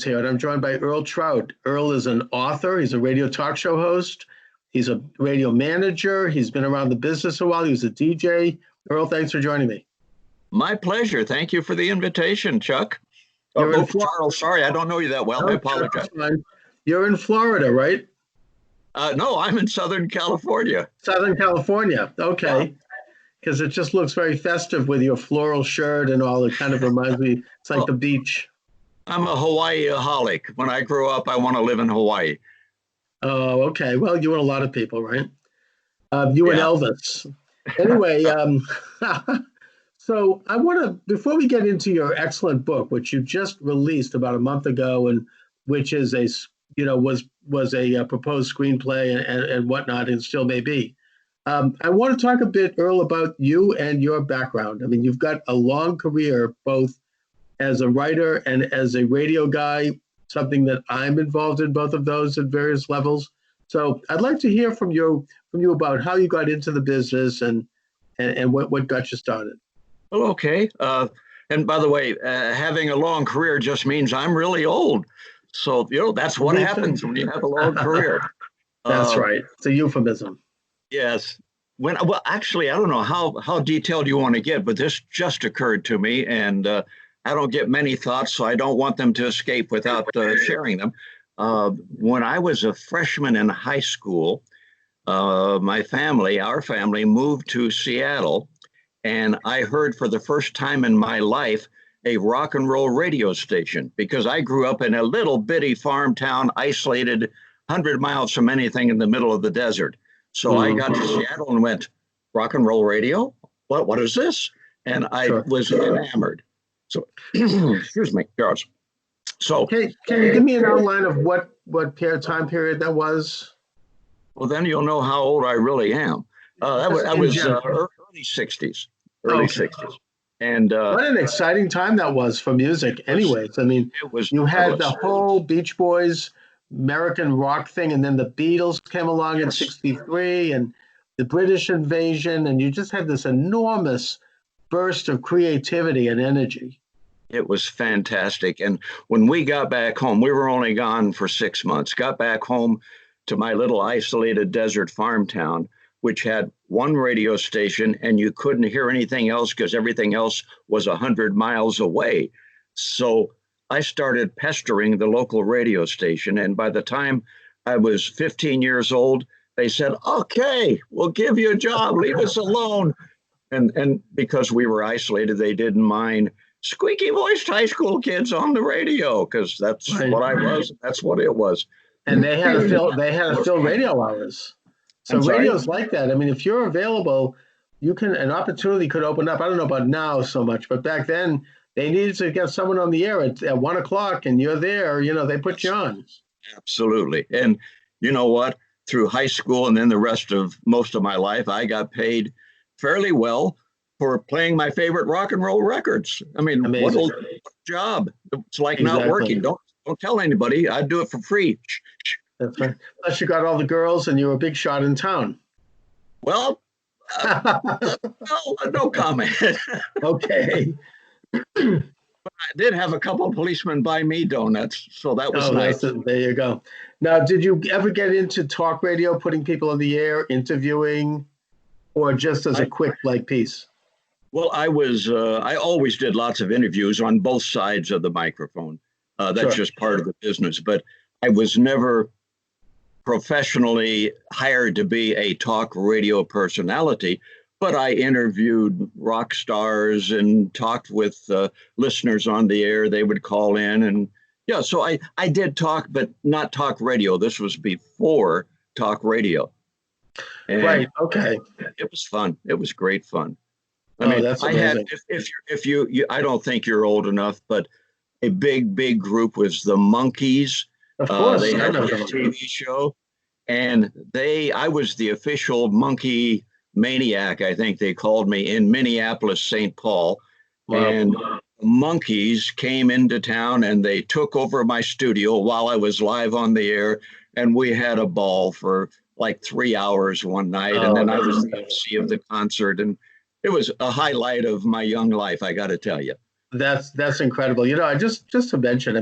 here, and I'm joined by Earl Trout. Earl is an author. He's a radio talk show host. He's a radio manager. He's been around the business a while. He was a DJ. Earl, thanks for joining me. My pleasure. Thank you for the invitation, Chuck. Charles, sorry, I don't know you that well. No, I apologize. You're in Florida, right? No, I'm in Southern California. Southern California. Okay. Because it just looks very festive with your floral shirt and all. It kind of reminds me, it's like the beach. I'm a Hawaii-aholic. When I grow up, I want to live in Hawaii. Oh, okay. Well, you and a lot of people, right? You and Elvis. Anyway, so I want to, before we get into your excellent book, which you just released about a month ago, and which is was a proposed screenplay and whatnot, and still may be. I want to talk a bit, Earl, about you and your background. I mean, you've got a long career, both as a writer and as a radio guy, something that I'm involved in both of those at various levels. So I'd like to hear from you about how you got into the business and what got you started. Well, okay. And by the way, having a long career just means I'm really old. So, that's what happens when you have a long career. That's right. It's a euphemism. Yes. Well, actually, I don't know how detailed you want to get, but this just occurred to me, and I don't get many thoughts, so I don't want them to escape without sharing them. When I was a freshman in high school, our family moved to Seattle, and I heard for the first time in my life a rock and roll radio station, because I grew up in a little bitty farm town, isolated 100 miles from anything in the middle of the desert. So I got to Seattle and went, rock and roll radio? What is this? And I was enamored. So, excuse me, Charles. So, can you give me an outline of what time period that was? Well, then you'll know how old I really am. That was early 60s. Early 60s. And what an exciting time that was for music. Anyways, I mean, you had the whole Beach Boys American rock thing, and then the Beatles came along in '63, and the British invasion, and you just had this enormous burst of creativity and energy. It was fantastic. And when we got back home, we were only gone for 6 months, got back home to my little isolated desert farm town, which had one radio station, and you couldn't hear anything else because everything else was 100 miles away. So I started pestering the local radio station. And by the time I was 15 years old, they said, okay, we'll give you a job. Leave us alone. And because we were isolated, they didn't mind squeaky voiced high school kids on the radio, because that's what I was. That's what it was. And they had to fill radio hours. So radio's like that. I mean, if you're available, an opportunity could open up. I don't know about now so much, but back then they needed to get someone on the air at 1 o'clock, and you're there, they put you on. Absolutely. And you know what? Through high school and then the rest of most of my life, I got paid fairly well for playing my favorite rock and roll records. I mean, amazing. What a job. It's like not working. Don't tell anybody. I'd do it for free. That's right. Plus you got all the girls and you were a big shot in town. Well, no comment. Okay. I did have a couple of policemen buy me donuts, so that was nice. There you go. Now, did you ever get into talk radio, putting people on the air, interviewing, or just as a quick piece? Well, I always did lots of interviews on both sides of the microphone. That's just part of the business. But I was never professionally hired to be a talk radio personality, but I interviewed rock stars and talked with listeners on the air. They would call in, and so I did talk, but not talk radio. This was before talk radio. And right. Okay. It was fun. It was great fun. That's amazing. If you, I don't think you're old enough, but a big group was the Monkees. Of course, they had a TV show, and I was the official monkey maniac, I think they called me, in Minneapolis, St. Paul. Wow. And Monkees came into town and they took over my studio while I was live on the air, and we had a ball for like 3 hours one night, and then I was the MC of the concert, and it was a highlight of my young life, I got to tell you. That's incredible. I just to mention,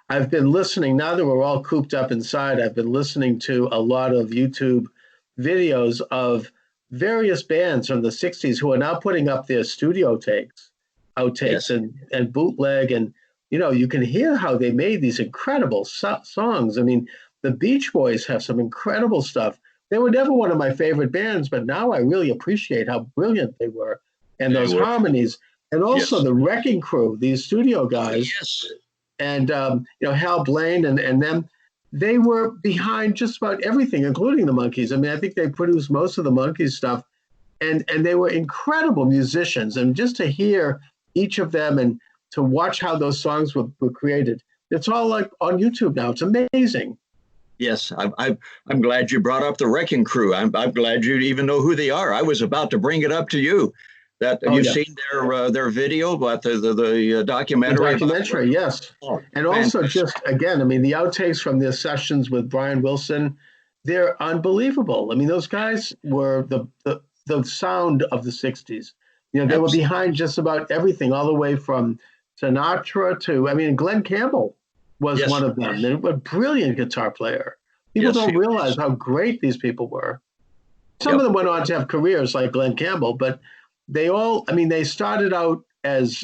I've been listening, now that we're all cooped up inside, I've been listening to a lot of YouTube videos of various bands from the 60s who are now putting up their studio outtakes Yes. and bootleg. And, you can hear how they made these incredible songs. I mean, the Beach Boys have some incredible stuff. They were never one of my favorite bands, but now I really appreciate how brilliant they were and They those were. harmonies. And also Yes. the Wrecking Crew, these studio guys, Yes. and Hal Blaine and them, they were behind just about everything, including the Monkees. I mean, I think they produced most of the Monkees stuff, and they were incredible musicians. And just to hear each of them and to watch how those songs were created, it's all like on YouTube now. It's amazing. Yes, I'm glad you brought up the Wrecking Crew. I'm glad you even know who they are. I was about to bring it up to you. That have Oh you yeah, seen their video about the the documentary about documentary, yes. oh, And also, fantastic. just again, I mean, the outtakes from their sessions with Brian Wilson, they're unbelievable. I mean, those guys were the sound of the 60s. They were Absolutely. behind just about everything, all the way from Sinatra to, I mean, Glenn Campbell was Yes, one of them. They were a brilliant guitar player. People yes, don't he realize was. how great these people were. Some of Yep. them went on to have careers like Glenn Campbell, but they all, I mean, they started out as,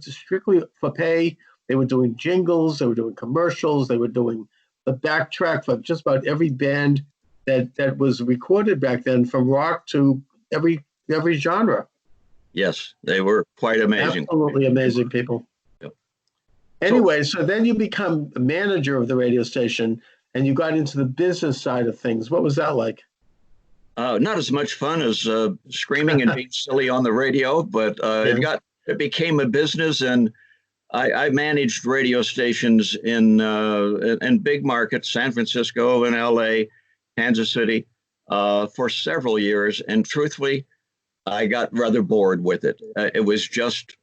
strictly for pay. They were doing jingles, they were doing commercials, they were doing the backtrack for just about every band that was recorded back then, from rock to every genre. Yes, they were quite amazing. Absolutely amazing people. Yep. So Anyway, so then you become the manager of the radio station and you got into the business side of things. What was that like? not as much fun as screaming and being silly on the radio, but Yeah. it became a business, and I managed radio stations in big markets, San Francisco and L.A., Kansas City, for several years. And truthfully, I got rather bored with it. It was just,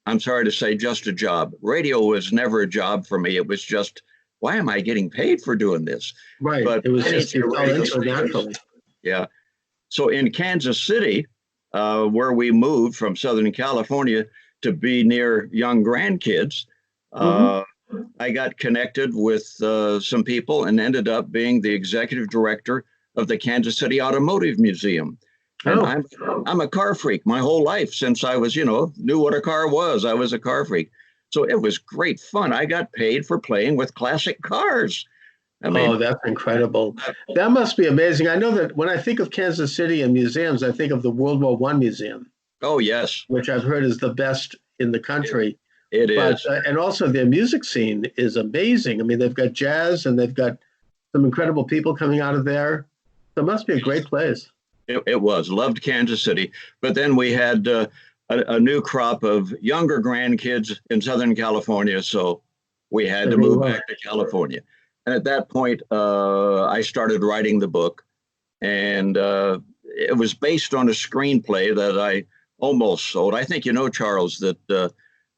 I'm sorry to say, just a job. Radio was never a job for me. It was just, why am I getting paid for doing this? Right. But It was just managing you fell radio into it stations, naturally. yeah. So in Kansas City, where we moved from Southern California to be near young grandkids, Hmm. uh, I got connected with some people and ended up being the executive director of the Kansas City Automotive Museum. And Oh, I'm a car freak my whole life since I was, knew what a car was. I was a car freak. So it was great fun. I got paid for playing with classic cars. I oh, mean, that's incredible. That must be amazing. I know that when I think of Kansas City and museums, I think of the World War One museum, oh yes, which I've heard is the best in the it, country. it But is. and also their music scene is amazing. I mean, they've got jazz and they've got some incredible people coming out of there. So it must be a great place. It was loved Kansas City, but then we had a new crop of younger grandkids in Southern California, so we had So to there you move are. back to California. And at that point, I started writing the book, and it was based on a screenplay that I almost sold. I think you know, Charles, that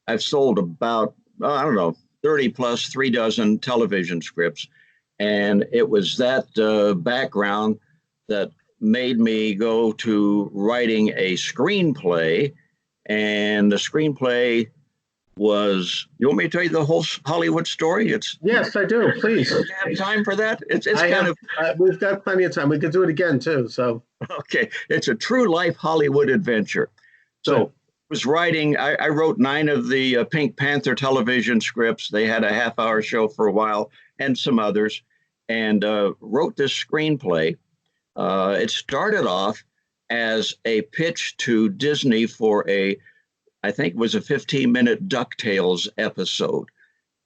I've sold about I don't know 30 plus 3 dozen television scripts, and it was that background that made me go to writing a screenplay. And the screenplay was, you want me to tell you the whole Hollywood story? It's, Yes, I do. Please. you have time for that? It's I kind have. of, We've got plenty of time. We could do it again too. So okay. It's a true life Hollywood adventure. So good. was writing, I wrote 9 of the Pink Panther television scripts. They had a half-hour show for a while and some others, and wrote this screenplay. It started off as a pitch to Disney for I think it was a 15-minute DuckTales episode.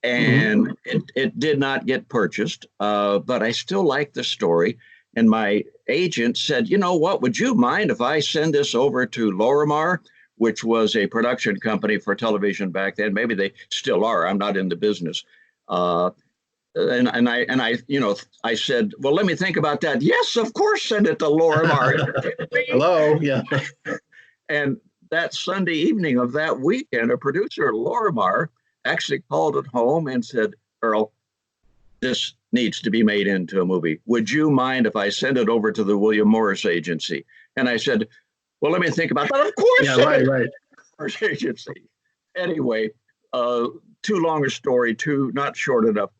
Hmm. And it did not get purchased, but I still liked the story. And my agent said, you know what, would you mind if I send this over to Lorimar, which was a production company for television back then? Maybe they still are. I'm not in the business. Uh, and I I said, well, let me think about that. Yes, of course, send it to Lorimar. Hello. Yeah. And that Sunday evening of that weekend, a producer at Lorimar actually called it home and said, Earl, this needs to be made into a movie. Would you mind if I send it over to the William Morris Agency? And I said, well, let me think about that. Of course, Yeah. send it Right. to Right. the Morris Agency. Anyway, too long a story, too not short enough.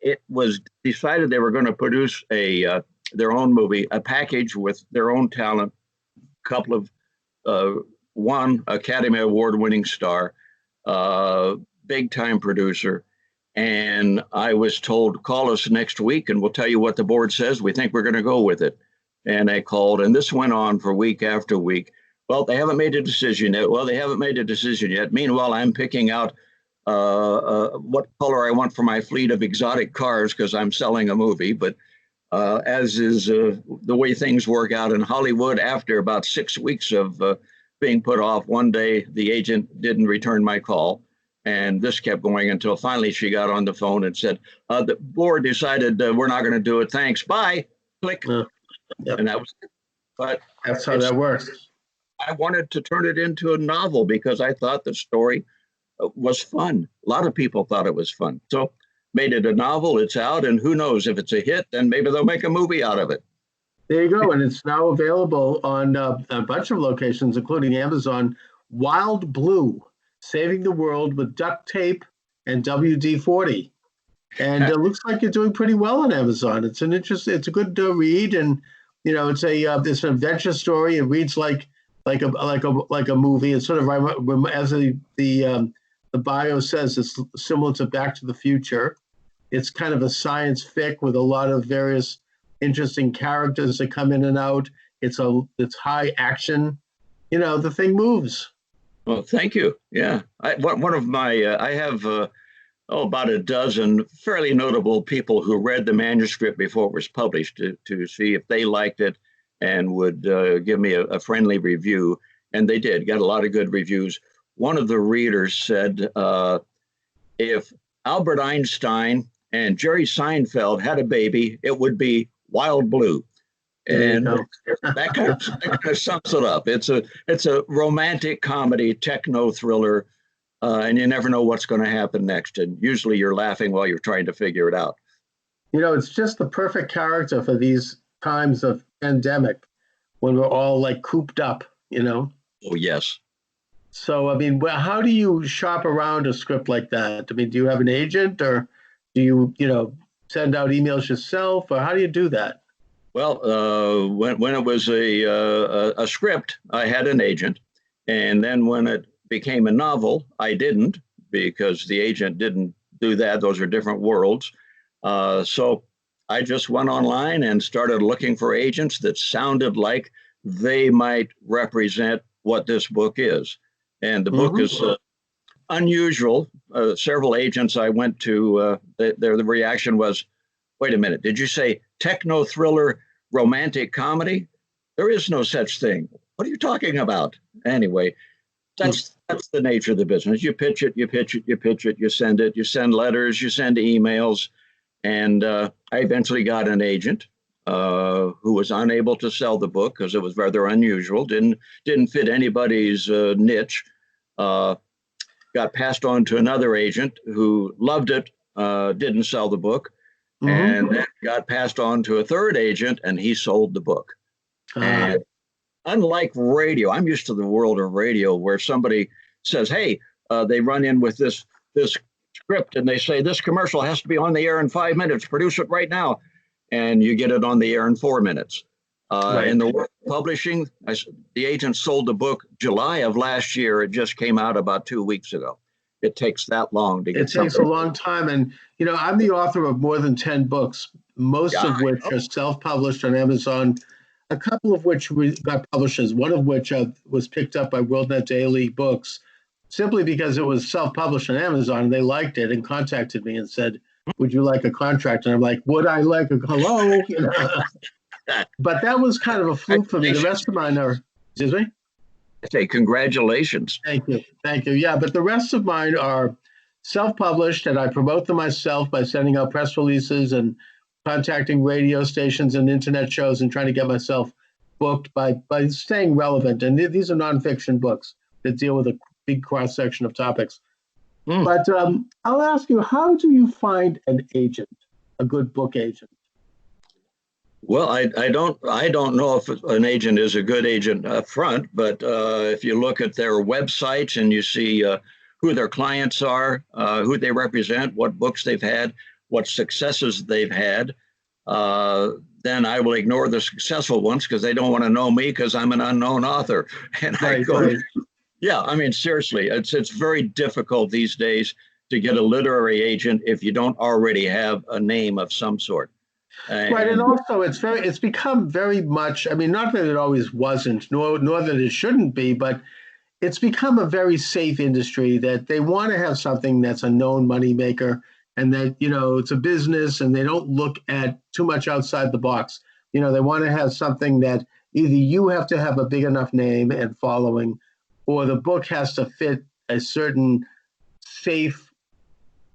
It was decided they were going to produce their own movie, a package with their own talent, couple of one Academy Award winning star, big time producer. And I was told, call us next week and we'll tell you what the board says. We think we're going to go with it. And I called, and this went on for week after week. Well, they haven't made a decision yet. Well, they haven't made a decision yet. Meanwhile, I'm picking out what color I want for my fleet of exotic cars because I'm selling a movie. But as is the way things work out in Hollywood, after about 6 weeks of being put off, one day the agent didn't return my call. And this kept going until finally she got on the phone and said, the board decided we're not going to do it. Thanks. Bye. Click. Yep. And that was it. But that's how that works. I wanted to turn it into a novel because I thought the story was fun. A lot of people thought it was fun. So made it a novel. It's out. And who knows, if it's a hit, then maybe they'll make a movie out of it. There you go. And it's now available on a bunch of locations, including Amazon. Wild Blue, Saving the World with Duct Tape and WD-40. And it looks like you're doing pretty well on Amazon. It's a good read, and it's an adventure story. It reads like a movie. It's sort of, as the bio says, it's similar to Back to the Future. It's kind of a science fic with a lot of various interesting characters that come in and out. It's high action. The thing moves. Well, thank you. Yeah, one of my I have about a dozen fairly notable people who read the manuscript before it was published to see if they liked it and would give me a friendly review, and they did. Got a lot of good reviews. One of the readers said, "If Albert Einstein and Jerry Seinfeld had a baby, it would be Wild Blue." And that kind of sums it up. It's a romantic comedy, techno thriller, and you never know what's going to happen next. And usually you're laughing while you're trying to figure it out. It's just the perfect character for these times of pandemic when we're all like cooped up, Oh, yes. So, how do you shop around a script like that? Do you have an agent, or do you, send out emails yourself, or how do you do that? Well, when it was a script, I had an agent, and then when it became a novel, I didn't, because the agent didn't do that. Those are different worlds. So I just went online and started looking for agents that sounded like they might represent what this book is. And the book is unusual. Several agents I went to, the reaction was, wait a minute, did you say techno thriller romantic comedy? There is no such thing. What are you talking about? Anyway, that's the nature of the business. You pitch it, you send it, you send letters, you send emails. And I eventually got an agent who was unable to sell the book because it was rather unusual, didn't fit anybody's niche. Got passed on to another agent who loved it, didn't sell the book. And then got passed on to a third agent, and he sold the book. And unlike radio, I'm used to the world of radio where somebody says, hey, they run in with this script and they say, this commercial has to be on the air in 5 minutes. Produce it right now. And you get it on the air in 4 minutes. Right. In the world of publishing, the agent sold the book July of last year. It just came out about 2 weeks ago. It takes that long to get it takes a long time. And, I'm the author of more than 10 books, most of which are self-published on Amazon, a couple of which we got publishers, one of which was picked up by WorldNet Daily Books, simply because it was self-published on Amazon, and they liked it and contacted me and said, would you like a contract? And I'm like, would I like a hello? But that was kind of a fluke for me. The rest of mine are, excuse me? I say congratulations. Thank you. Yeah, but the rest of mine are self-published, and I promote them myself by sending out press releases and contacting radio stations and internet shows and trying to get myself booked by staying relevant. And these are nonfiction books that deal with a big cross-section of topics. But I'll ask you, how do you find an agent, a good book agent? Well, I don't know if an agent is a good agent up front, but if you look at their websites and you see who their clients are, who they represent, what books they've had, what successes they've had, then I will ignore the successful ones because they don't want to know me because I'm an unknown author. And I Right, go, right. yeah, I mean, seriously, it's very difficult these days to get a literary agent if you don't already have a name of some sort. Right, and And also it's become very much. I mean, not that it always wasn't, nor that it shouldn't be, but it's become a very safe industry that they want to have something that's a known moneymaker and that, it's a business and they don't look at too much outside the box. They want to have something that either you have to have a big enough name and following, or the book has to fit a certain safe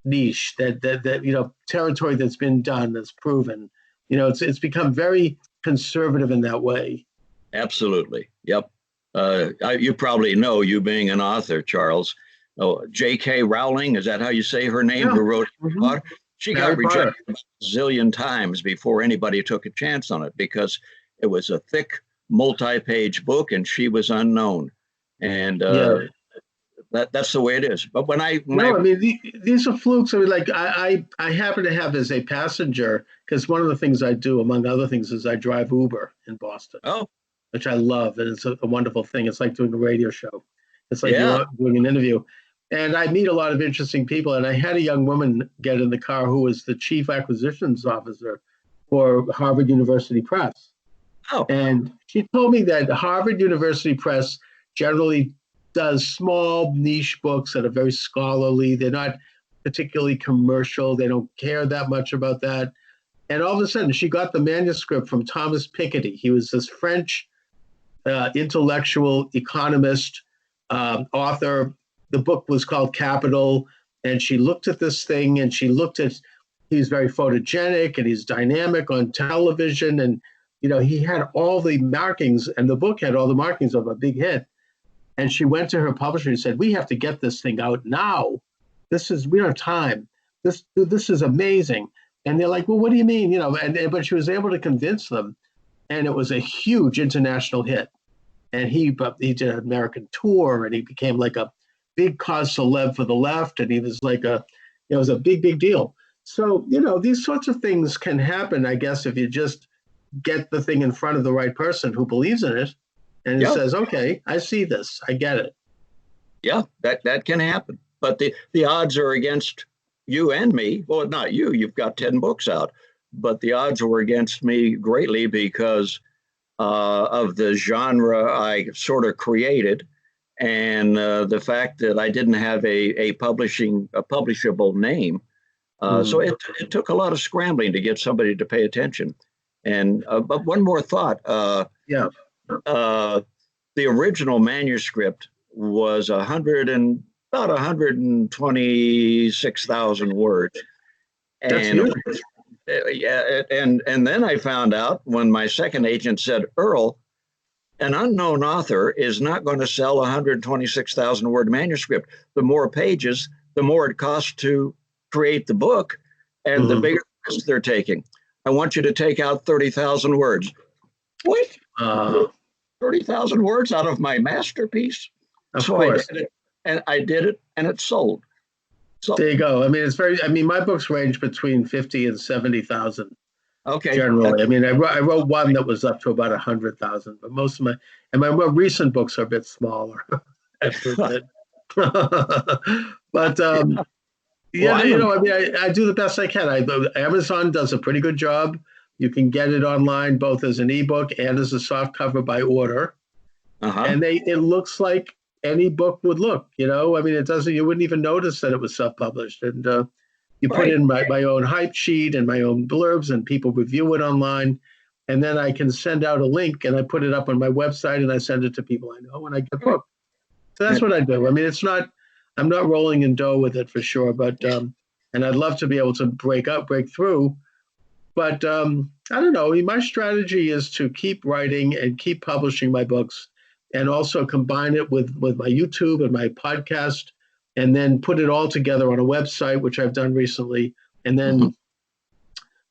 niche that territory that's been done, that's proven. It's become very conservative in that way. absolutely, yep. You probably know, you being an author, Charles. Oh, J.K. Rowling, is that how you say her name? Yeah. Who wrote Harry Mm-hmm. Potter? She got Harry rejected Potter. a zillion times before anybody took a chance on it because it was a thick, multi-page book, and she was unknown. And Yeah. that's the way it is. But No, I mean these are flukes. I mean, like I happen to have as a passenger because one of the things I do, among other things, is I drive Uber in Boston, oh which I love, and it's a wonderful thing. It's like doing a radio show. It's like yeah, you're doing an interview, and I meet a lot of interesting people. And I had a young woman get in the car who was the chief acquisitions officer for Harvard University Press, oh and she told me that Harvard University Press generally does small niche books that are very scholarly. They're not particularly commercial. They don't care that much about that. And all of a sudden, she got the manuscript from Thomas Piketty. He was this French intellectual economist, author. The book was called Capital. And she looked at this thing and she looked at, he's very photogenic and he's dynamic on television. And, he had all the markings, and the book had all the markings of a big hit. And she went to her publisher and said, "We have to get this thing out now. We don't have time. This is amazing." And they're like, "Well, what do you mean?" But she was able to convince them, and it was a huge international hit. And he did an American tour, and he became like a big cause celeb for the left, and he was like it was a big deal. So these sorts of things can happen, I guess, if you just get the thing in front of the right person who believes in it and it yeah, says, "Okay, I see this, I get it." yeah. That can happen. But the odds are against you and me. Well, not you. You've got 10 books out, but the odds were against me greatly because of the genre I sort of created, and the fact that I didn't have a publishable name. So it took a lot of scrambling to get somebody to pay attention. And but one more thought. Yeah, Uh, the original manuscript was about 126,000 words, that's and huge. yeah, and then I found out when my second agent said, "Earl, an unknown author is not going to sell a 126,000 word manuscript. The more pages, the more it costs to create the book, and the bigger risk they're taking. I want you to take out 30,000 words." What? Uh, 30,000 words out of my masterpiece? of So I did course. it, and it sold. So, There you go. I mean, I mean, my books range between 50 and 70,000 okay. generally. I mean, I wrote one that was up to about 100,000, but most of my more recent books are a bit smaller. I have to admit. But Well, yeah, I mean, I do the best I can. Amazon does a pretty good job. You can get it online both as an ebook and as a soft cover by order, uh-huh. and it looks like any book would look. I mean, it doesn't. You wouldn't even notice that it was self-published, and you put Right. in my own hype sheet and my own blurbs, and people review it online, and then I can send out a link and I put it up on my website and I send it to people I know and I get booked. So that's what I do. I mean, I'm not rolling in dough with it for sure, but and I'd love to be able to break through. But I don't know. I mean, my strategy is to keep writing and keep publishing my books, and also combine it with my YouTube and my podcast, and then put it all together on a website, which I've done recently, and then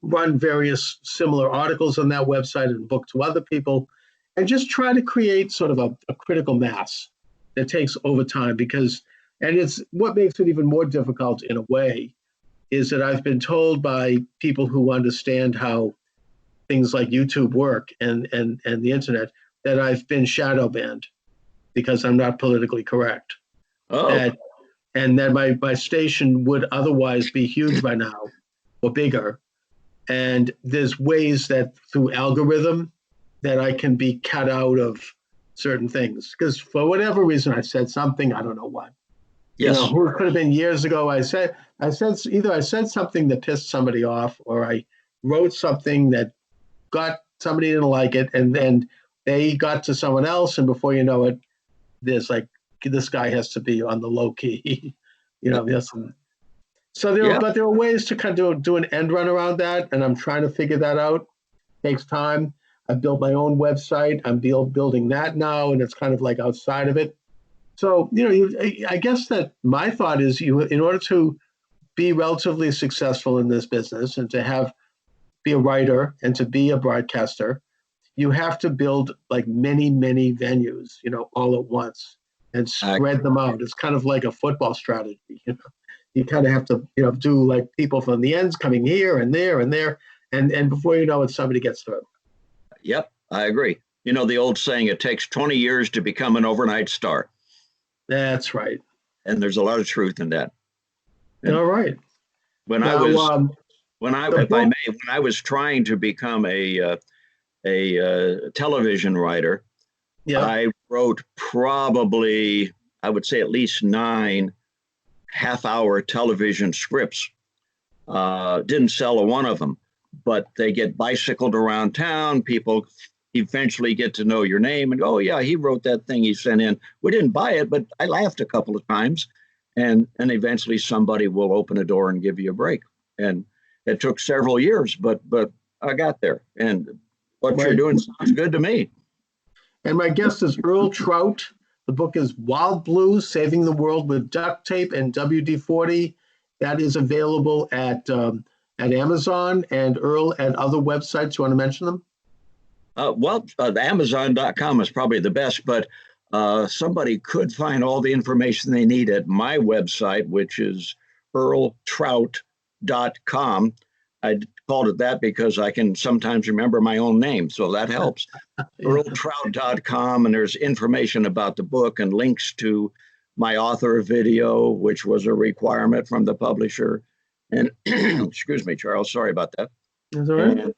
run various similar articles on that website and book to other people, and just try to create sort of a critical mass that takes over time. Because And it's what makes it even more difficult in a way is that I've been told by people who understand how things like YouTube work and the internet that I've been shadow banned because I'm not politically correct. Oh, That and that my station would otherwise be huge by now or bigger. And there's ways that through algorithm that I can be cut out of certain things. Because for whatever reason I said something, I don't know what. You know, yes. who it could have been years ago. I said something that pissed somebody off, or I wrote something that got somebody didn't like it, and then they got to someone else, and before you know it, there's like this guy has to be on the low key, you know. Yes. So Yeah. there are ways to kind of do an end run around that, and I'm trying to figure that out. It takes time. I built my own website. I'm building that now, and it's kind of like outside of it. So, you know, I guess that my thought is in order to be relatively successful in this business and to be a writer and to be a broadcaster, you have to build like many, many venues, you know, all at once and I, spread them out. It's kind of like a football strategy, you know. You kind of have to, you know, do like people from the ends coming here and there and there. And before you know it, somebody gets through. yep, I agree. You know, the old saying, it takes 20 years to become an overnight star. That's right. And there's a lot of truth in that. And All right. when I Now, was, the if I book, may, when I was trying to become a television writer, yeah. I wrote probably, I would say at least 9 half-hour television scripts. Didn't sell a one of them, but they get bicycled around town. People eventually get to know your name and go, oh yeah, he wrote that thing he sent in. We didn't buy it, but I laughed a couple of times. And eventually somebody will open a door and give you a break. And it took several years, but I got there. And what you're Right. doing sounds good to me. And my guest is Earl Trout. The book is Wild Blues, Saving the World with Duct Tape and WD-40. That is available at Amazon and Earl at other websites. You want to mention them? The Amazon.com is probably the best, but somebody could find all the information they need at my website, which is earltrout.com. I called it that because I can sometimes remember my own name, so that helps. earltrout.com, and there's information about the book and links to my author video, which was a requirement from the publisher. And excuse me, Charles, sorry about that. Is that right? And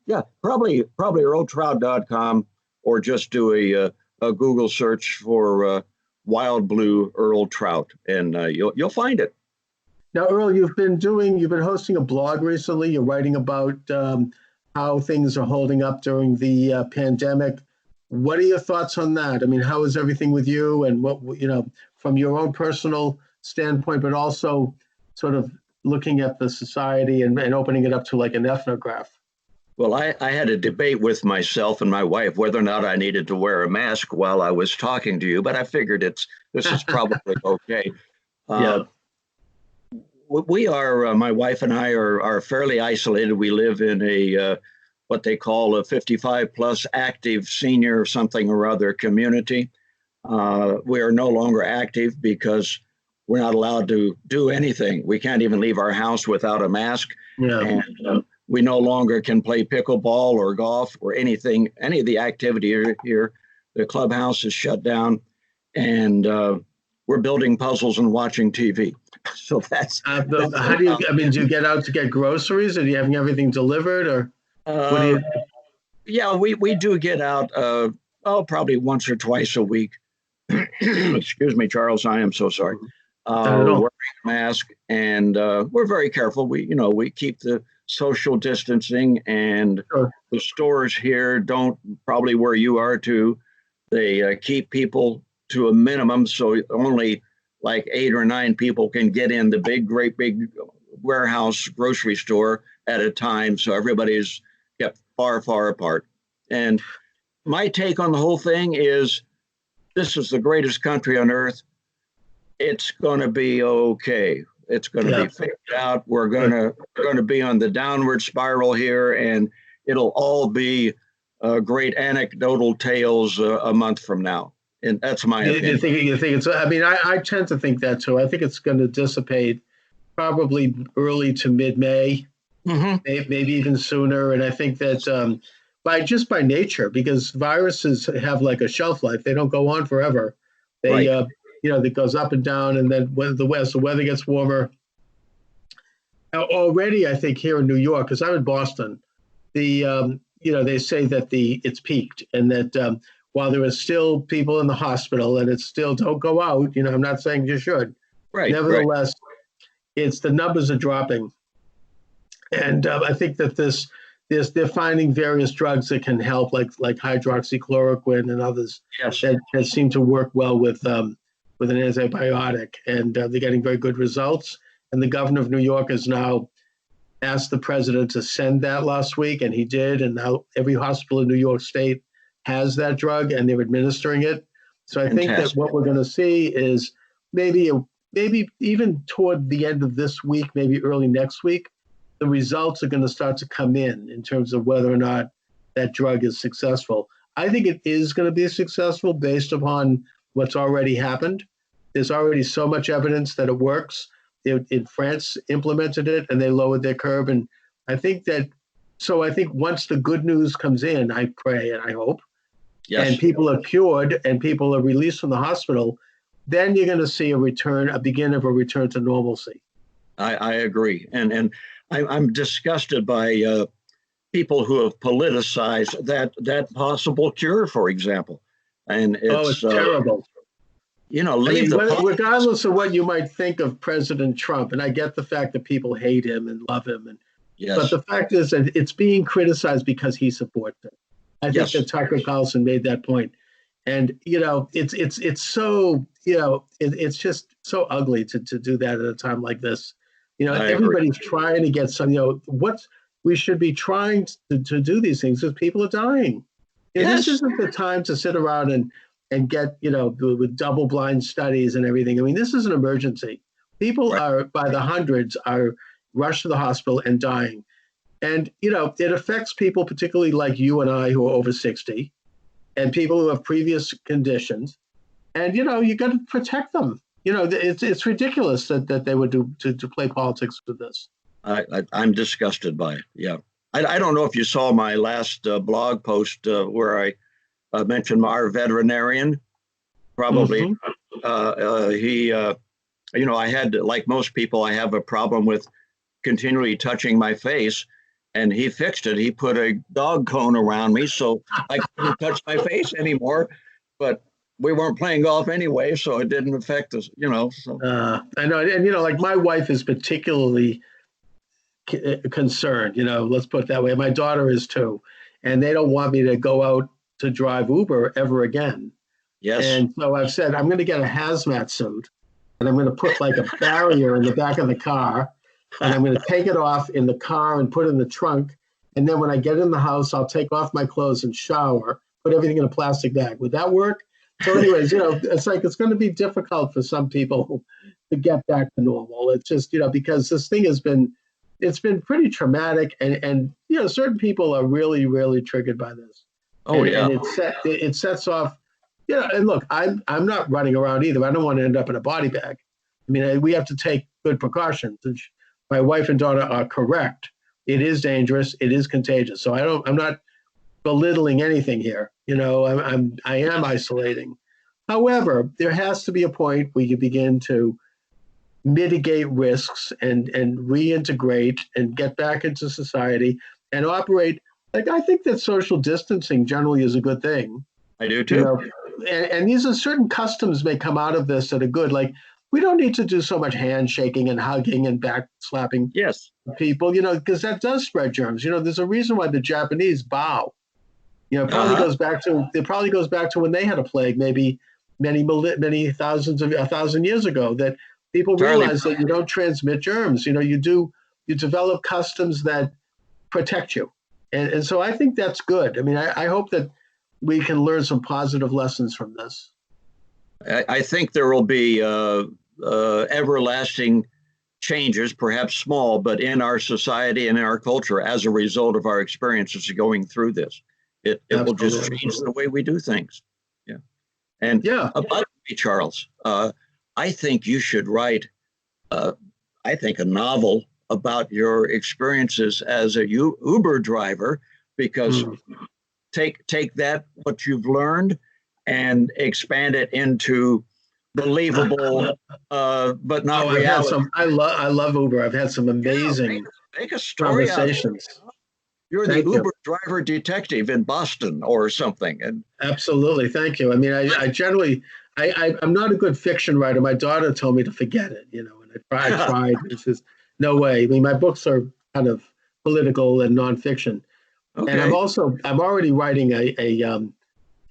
yeah, probably earltrout.com, or just do a Google search for Wild Blue Earl Trout, and you'll find it. Now, Earl, you've been hosting a blog recently. You're writing about how things are holding up during the pandemic. What are your thoughts on that? I mean, how is everything with you, and what, you know, from your own personal standpoint, but also sort of looking at the society and opening it up to like an ethnograph? Well, I had a debate with myself and my wife whether or not I needed to wear a mask while I was talking to you, but I figured this is probably okay. Yeah. We are, my wife and I are fairly isolated. We live in a what they call a 55 plus active senior something or other community. We are no longer active because we're not allowed to do anything. We can't even leave our house without a mask. Yeah. And we no longer can play pickleball or golf or anything, any of the activity here. The clubhouse is shut down, and we're building puzzles and watching TV. So that's How do you? I mean, do you get out to get groceries? Are you having everything delivered, or what do you? Yeah, we do get out. Probably once or twice a week. Excuse me, Charles. I am so sorry. Wearing a mask, and we're very careful. We keep the social distancing, and Sure. the stores here don't, probably where you are too. They keep people to a minimum, so only like 8 or 9 people can get in the great big warehouse grocery store at a time. So everybody's kept far, far apart. And my take on the whole thing is, this is the greatest country on earth. It's going to be okay. It's going to be figured out. We're going to be on the downward spiral here, and it'll all be great anecdotal tales a month from now. And that's my You, opinion. you think it's, I mean, I tend to think that too. I think it's going to dissipate probably early to mid-May, Hmm. maybe even sooner. And I think that by nature, because viruses have like a shelf life, they don't go on forever. They, Right. it goes up and down. And then when as the weather gets warmer, already, I think here in New York, because I'm in Boston, they say that it's peaked and that while there are still people in the hospital and it's still don't go out, I'm not saying you should. Right. Right. Nevertheless, it's the numbers are dropping, and I think that they're finding various drugs that can help, like hydroxychloroquine and others Yes. that seem to work well with an antibiotic, and they're getting very good results. And the governor of New York has now asked the president to send that last week, and he did. And now every hospital in New York State has that drug, and they're administering it. So I think that Fantastic. what we're going to see is maybe maybe even toward the end of this week, maybe early next week, the results are going to start to come in terms of whether or not that drug is successful. I think it is going to be successful based upon what's already happened. There's already so much evidence that it works. In France implemented it and they lowered their curve. And I think that, so I think once the good news comes in, I pray and I hope, and Yes. people are cured and people are released from the hospital, then you're going to see a beginning of a return to normalcy. I agree. I'm disgusted by people who have politicized that possible cure, for example. And Oh, it's, it's terrible. I leave mean, the politics. regardless of what you might think of President Trump, and I get the fact that people hate him and love him, but Yes. the fact is that it's being criticized because he supports it. I think Yes. that Tucker Carlson made that point, and it's so it's just so ugly to do that at a time like this. I agree. Everybody's trying to get some. What we should be trying to do these things because people are dying. This Yes. isn't the time to sit around and get with double blind studies and everything. I mean, this is an emergency. People Right. are by the hundreds are rushed to the hospital and dying. And, it affects people, particularly like you and I, who are over 60, and people who have previous conditions. And, you got to protect them. It's ridiculous that they would do to play politics with this. I'm disgusted by it. Yeah. I don't know if you saw my last blog post where I mentioned our veterinarian. Probably Mm-hmm. he, I had, like most people, I have a problem with continually touching my face. And he fixed it. He put a dog cone around me so I couldn't touch my face anymore. But we weren't playing golf anyway, so it didn't affect us, So I know. And, like my wife is particularly concerned, let's put it that way. My daughter is too. And they don't want me to go out to drive Uber ever again. yes. And so I've said, I'm going to get a hazmat suit and I'm going to put like a barrier in the back of the car and I'm going to take it off in the car and put it in the trunk. And then when I get in the house, I'll take off my clothes and shower, put everything in a plastic bag. Would that work? So anyways, it's like, it's going to be difficult for some people to get back to normal. It's just, because this thing it's been pretty traumatic and certain people are really, really triggered by this. Oh, And yeah. it sets off, and look, I'm not running around either. I don't want to end up in a body bag. I mean, we have to take good precautions. And my wife and daughter are correct. It is dangerous. It is contagious. So I'm not belittling anything here. I am isolating. However, there has to be a point where you begin to mitigate risks and reintegrate and get back into society and operate. Like I think that social distancing generally is a good thing. I do You too. know, and these are certain customs may come out of this that are good. Like we don't need to do so much handshaking and hugging and back slapping Yes. people, because that does spread germs. There's a reason why the Japanese bow. Uh-huh. It probably goes back to when they had a plague, maybe many a thousand years ago. That people Charlie, realize that you don't transmit germs. You develop customs that protect you, and so I think that's good. I mean, I hope that we can learn some positive lessons from this. I think there will be everlasting changes, perhaps small, but in our society and in our culture as a result of our experiences going through this. It will just Absolutely. change the way we do things. Yeah. And Yeah. by the way, Charles, I think you should write, I think, a novel about your experiences as a Uber driver, because Mm. take that, what you've learned, and expand it into believable, but not Oh, I've had reality. some. I love Uber. I've had some Yeah, make, amazing make a story out of it. conversations. You're the Thank you. Uber driver detective in Boston or something. And Absolutely. Thank you. I mean, I generally, I'm not a good fiction writer. My daughter told me to forget it, and I tried. It's just no way. I mean, my books are kind of political and nonfiction. And okay. I'm already writing an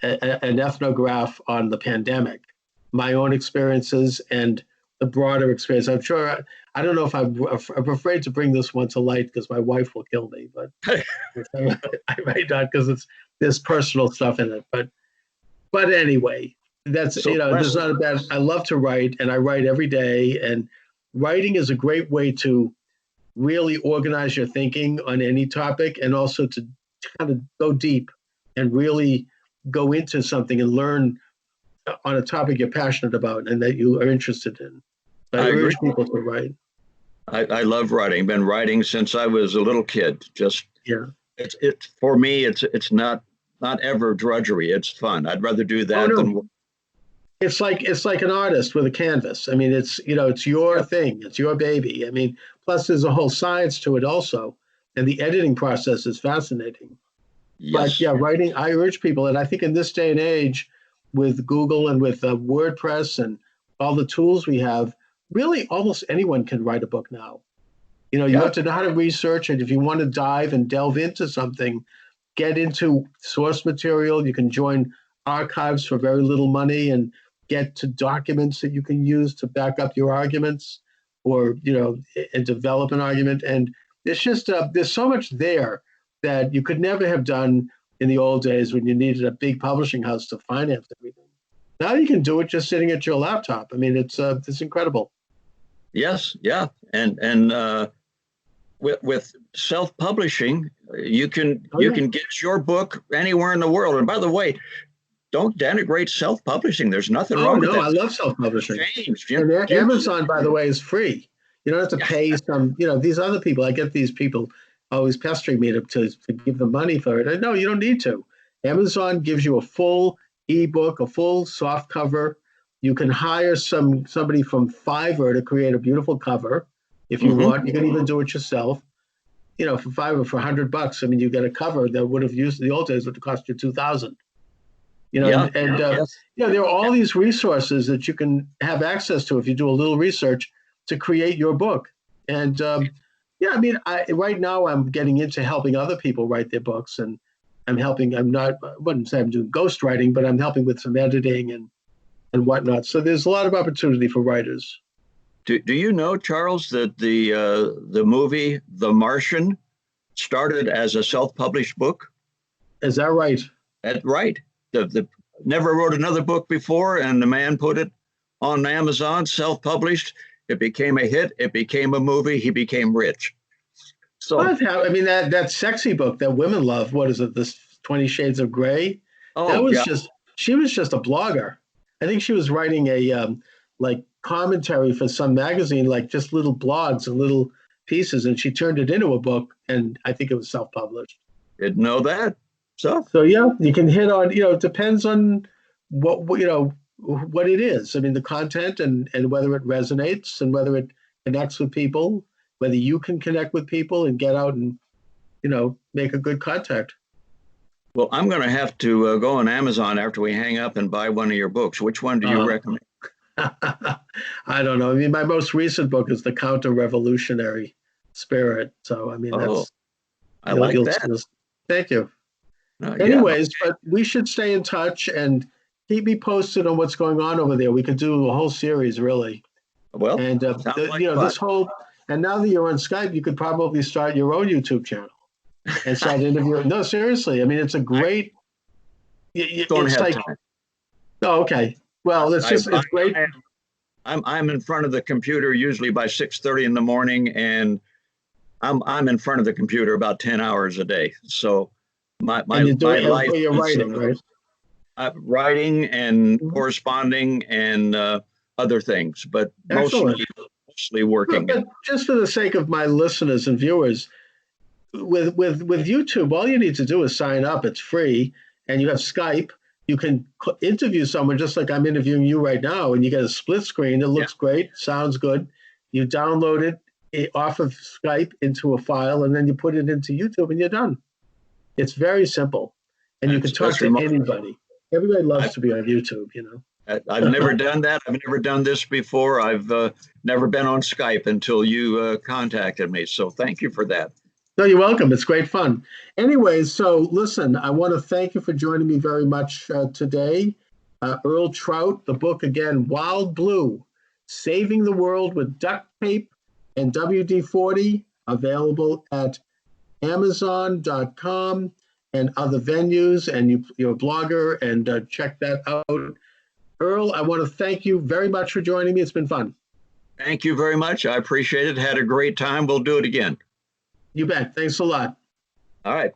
ethnograph on the pandemic, my own experiences and the broader experience. I'm sure, I don't know if I'm afraid to bring this one to light because my wife will kill me, but I might not because there's personal stuff in it. But anyway, that's, So there's not a bad, I love to write and I write every day. And writing is a great way to really organize your thinking on any topic and also to kind of go deep and really go into something and learn on a topic you're passionate about and that you are interested in. So I I agree. urge people to write. I love writing. Been writing since I was a little kid. Just Yeah. it's for me. It's not ever drudgery. It's fun. I'd rather do Oh that no. than. It's like an artist with a canvas. I mean, it's your thing. It's your baby. I mean, plus there's a whole science to it also, and the editing process is fascinating. But Yes. yeah, writing. I urge people, and I think in this day and age, with Google and with WordPress and all the tools we have, really almost anyone can write a book now. You Yeah. have to know how to research, and if you want to dive and delve into something, get into source material. You can join archives for very little money and get to documents that you can use to back up your arguments or, and develop an argument. And it's just, there's so much there that you could never have done in the old days when you needed a big publishing house to finance everything. Now you can do it just sitting at your laptop. I mean, it's incredible. Yes. Yeah. And with self-publishing, you can Oh, you yeah. can get your book anywhere in the world. And by the way, don't denigrate self-publishing. There's nothing Oh wrong with no, that. I love self-publishing. Changed. And You Amazon, by the way, is free. You don't have to yeah. pay some, these other people. I get these people always pestering me to give them money for it. No, you don't need to. Amazon gives you a full ebook, a full soft cover. You can hire somebody from Fiverr to create a beautiful cover if you Hmm. want. You can even do it yourself. For Fiverr for $100. I mean, you get a cover that would have used in the old days would have cost you 2,000. Yeah. Yes. There are all these resources that you can have access to if you do a little research to create your book. And yeah, I mean, right now I'm getting into helping other people write their books, and I wouldn't say I'm doing ghostwriting, but I'm helping with some editing and whatnot. So there's a lot of opportunity for writers. Do you know, Charles, that the movie The Martian started as a self-published book? Is that right? That's right. The never wrote another book before, and the man put it on Amazon, self-published. It became a hit. It became a movie. He became rich. So, I mean, that sexy book that women love. What is it? This 20 Shades of Grey. That oh was yeah, just She was just a blogger. I think she was writing a like commentary for some magazine, like just little blogs and little pieces, and she turned it into a book, and I think it was self-published. didn't know that. So So yeah, you can hit on. It depends on what it is. I mean, the content and whether it resonates and whether it connects with people, whether you can connect with people and get out and make a good contact. well, I'm going to have to go on Amazon after we hang up and buy one of your books. Which one do you Uh, recommend? I don't know. I mean, my most recent book is The Counter-Revolutionary Spirit. So, I mean, Oh, that's, I like you'll that. thank you. Yeah. Anyways, but we should stay in touch and keep me posted on what's going on over there. We could do a whole series, really. Well, And, sounds like this fun. whole, and now that you're on Skype, you could probably start your own YouTube channel and start interviewing. No, seriously. I mean, it's a I great, don't it's have like, time. oh, okay. Well, it's great. I'm in front of the computer usually by 6:30 in the morning, and I'm in front of the computer about 10 hours a day. So my And my life you're is writing, right? Writing and Mhm. corresponding and other things, but Excellent. mostly working. But just for the sake of my listeners and viewers, with YouTube, all you need to do is sign up. It's free, and you have Skype. You can interview someone just like I'm interviewing you right now, and you get a split screen. It Yeah, looks great, sounds good. You download it off of Skype into a file, and then you put it into YouTube, and you're done. It's very simple, and you can talk that's to remarkable. anybody. Everybody loves I've, to be on YouTube, you know. I've never done that. I've never done this before. I've never been on Skype until you contacted me. So thank you for that. No, you're welcome. It's great fun. Anyways, so listen, I want to thank you for joining me very much today. Earl Trout, the book again, Wild Blue, Saving the World with Duct Tape and WD-40, available at Amazon.com and other venues, and you're a blogger, and check that out. Earl, I want to thank you very much for joining me. It's been fun. Thank you very much. I appreciate it. Had a great time. We'll do it again. You bet. Thanks a lot. All right.